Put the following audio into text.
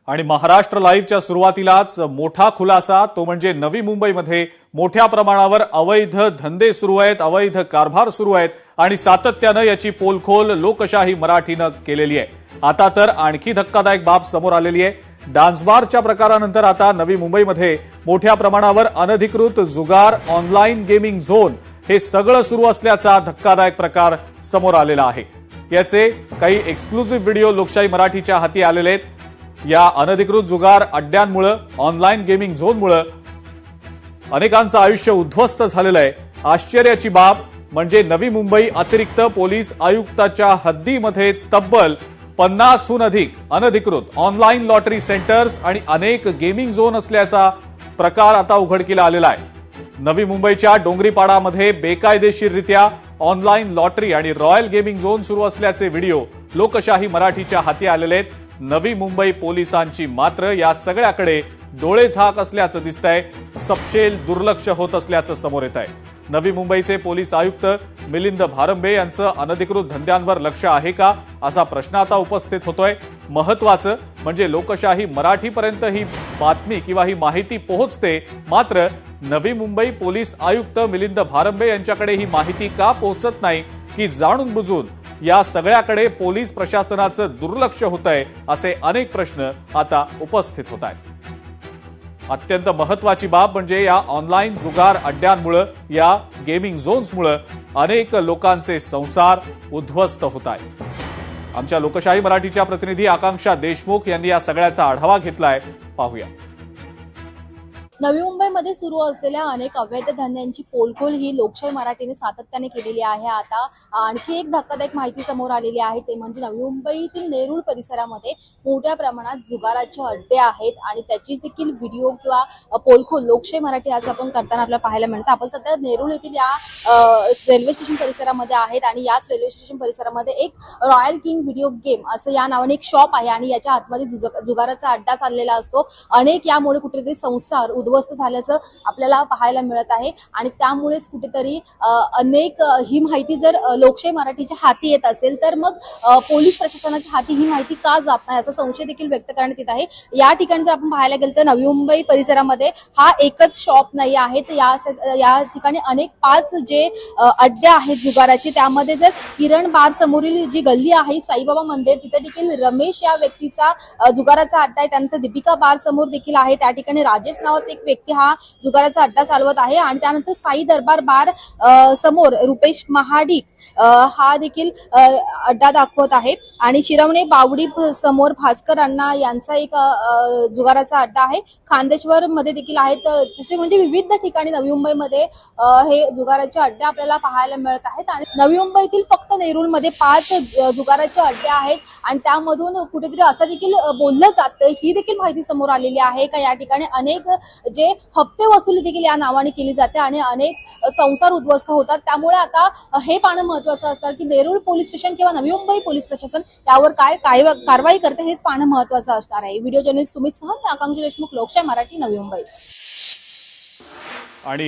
आणि महाराष्ट्र लाईव्हच्या सुरुवातीलाच मोठा खुलासा, तो म्हणजे नवी मुंबईमध्ये मोठ्या प्रमाणावर अवैध धंदे सुरू आहेत, अवैध कारभार सुरू आहेत आणि सातत्यानं याची पोलखोल लोकशाही मराठीनं केलेली आहे। आता तर आणखी धक्कादायक बाब समोर आलेली आहे। डान्स बारच्या प्रकारानंतर आता नवी मुंबईमध्ये मोठ्या प्रमाणावर अनधिकृत जुगार, ऑनलाईन गेमिंग झोन हे सगळं सुरू असल्याचा धक्कादायक प्रकार समोर आलेला आहे। याचे काही एक्सक्लुझिव्ह व्हिडिओ लोकशाही मराठीच्या हाती आलेले आहेत। या अनधिकृत जुगार अड्ड्यांमुळे, ऑनलाईन गेमिंग झोनमुळे अनेकांचं आयुष्य उद्ध्वस्त झालेलं आहे। आश्चर्याची बाब म्हणजे नवी मुंबई अतिरिक्त पोलीस आयुक्ताच्या हद्दीमध्येच तब्बल 50हून अधिक अनधिकृत ऑनलाईन लॉटरी सेंटर्स आणि अनेक गेमिंग झोन असल्याचा प्रकार आता उघडकीला आलेला आहे। नवी मुंबईच्या डोंगरीपाडामध्ये बेकायदेशीररित्या ऑनलाईन लॉटरी आणि रॉयल गेमिंग झोन सुरू असल्याचे व्हिडिओ लोकशाही मराठीच्या हाती आलेले आहेत। नवी मुंबई पोलिसांची मात्र या सगळ्याकडे डोळेझाक असल्याचं दिसतंय, सपशेल दुर्लक्ष होत असल्याचं समोर येत आहे। नवी मुंबईचे पोलीस आयुक्त मिलिंद भारंबे यांचं अनधिकृत धंद्यांवर लक्ष आहे का, असा प्रश्न आता उपस्थित होतोय। महत्त्वाचं म्हणजे लोकशाही मराठीपर्यंत ही बातमी किंवा ही माहिती पोहोचते, मात्र नवी मुंबई पोलीस आयुक्त मिलिंद भारंबे यांच्याकडे ही माहिती का पोहोचत नाही, की जाणून बुजून या सगळ्याकडे पोलीस प्रशासनाचं दुर्लक्ष होतंय, असे अनेक प्रश्न आता उपस्थित होत आहेत। अत्यंत महत्त्वाची बाब म्हणजे या ऑनलाईन जुगार अड्ड्यांमुळे, या गेमिंग झोन्समुळे अनेक लोकांचे संसार उद्ध्वस्त होत आहेत। आमच्या लोकशाही मराठीच्या प्रतिनिधी आकांक्षा देशमुख यांनी या सगळ्याचा आढावा घेतलाय, पाहूया। नवी मुंबईमध्ये सुरू असलेल्या अनेक अवैध धंद्यांची पोलखोल ही लोकशाही मराठीने सातत्याने केलेली आहे। आता आणखी एक धक्कादायक माहिती समोर आलेली आहे, ते म्हणजे नवी मुंबईतील नेरूळ परिसरामध्ये मोठ्या प्रमाणात जुगाराचे अड्डे आहेत आणि त्याची देखील व्हिडिओ किंवा पोलखोल लोकशाही मराठी आज आपण करताना आपल्याला पाहायला मिळतं। आपण सध्या नेरूळ येथील या रेल्वे स्टेशन परिसरामध्ये आहेत आणि याच रेल्वे स्टेशन परिसरामध्ये एक रॉयल किंग व्हिडिओ गेम असं या नावाने एक शॉप आहे आणि याच्या आतमध्ये जुगाराचा अड्डा चाललेला असतो। अनेक यामुळे कुठेतरी संसार उद्ध्वस्त झाल्याचं आपल्याला पाहायला मिळत आहे आणि त्यामुळेच कुठेतरी अनेक ही माहिती जर लोकशाही मराठीच्या हाती येत असेल तर मग पोलीस प्रशासनाच्या हाती ही माहिती का जात नाही, असा संशय देखील व्यक्त करण्यात येत आहे। या ठिकाणी जर आपण पाहायला गेलं तर नवी मुंबई परिसरामध्ये हा एकच शॉप नाही आहे, तर या ठिकाणी अनेक 5 जे अड्डे आहेत जुगाराचे, त्यामध्ये जर किरण बार समोरील जी गल्ली आहे साईबाबा मंदिर, तिथे देखील रमेश या व्यक्तीचा जुगाराचा अड्डा आहे। त्यानंतर दीपिका बार समोर देखील आहे, त्या ठिकाणी राजेश नावाचा एक व्यक्ती हा जुगाराचा अड्डा चालवत आहे आणि त्यानंतर साई दरबार बार समोर रुपेश महाडिक हा देखील अड्डा दाखवत आहे आणि शिरवणे बावडी समोर भास्कर अण्णा यांचा एक जुगाराचा अड्डा आहे। खांदेश्वर मध्ये देखील आहेत, तसे म्हणजे विविध ठिकाणी नवी मुंबईमध्ये हे जुगाराचे अड्डे आपल्याला पाहायला मिळत आहेत आणि नवी मुंबईतील फक्त नेरूळ मध्ये 5 जुगाराचे अड्डे आहेत आणि त्यामधून कुठेतरी असं देखील बोललं जातं, ही देखील माहिती समोर आलेली आहे का या ठिकाणी अनेक जे हप्ते वसुली देखील या नावाने केली जाते आणि अनेक संसार उद्ध्वस्त होतात। त्यामुळे आता हे पाहणं महत्त्वाचं असतं की नेरूळ पोलीस स्टेशन किंवा नवी मुंबई पोलीस प्रशासन यावर काय कारवाई करते, हेच पाहणं महत्त्वाचं असणार आहे। व्हिडिओ जर्नलिस्ट सुमित सह, आकांक्षा देशमुख, लोकशाही मराठी, नवी मुंबई। आणि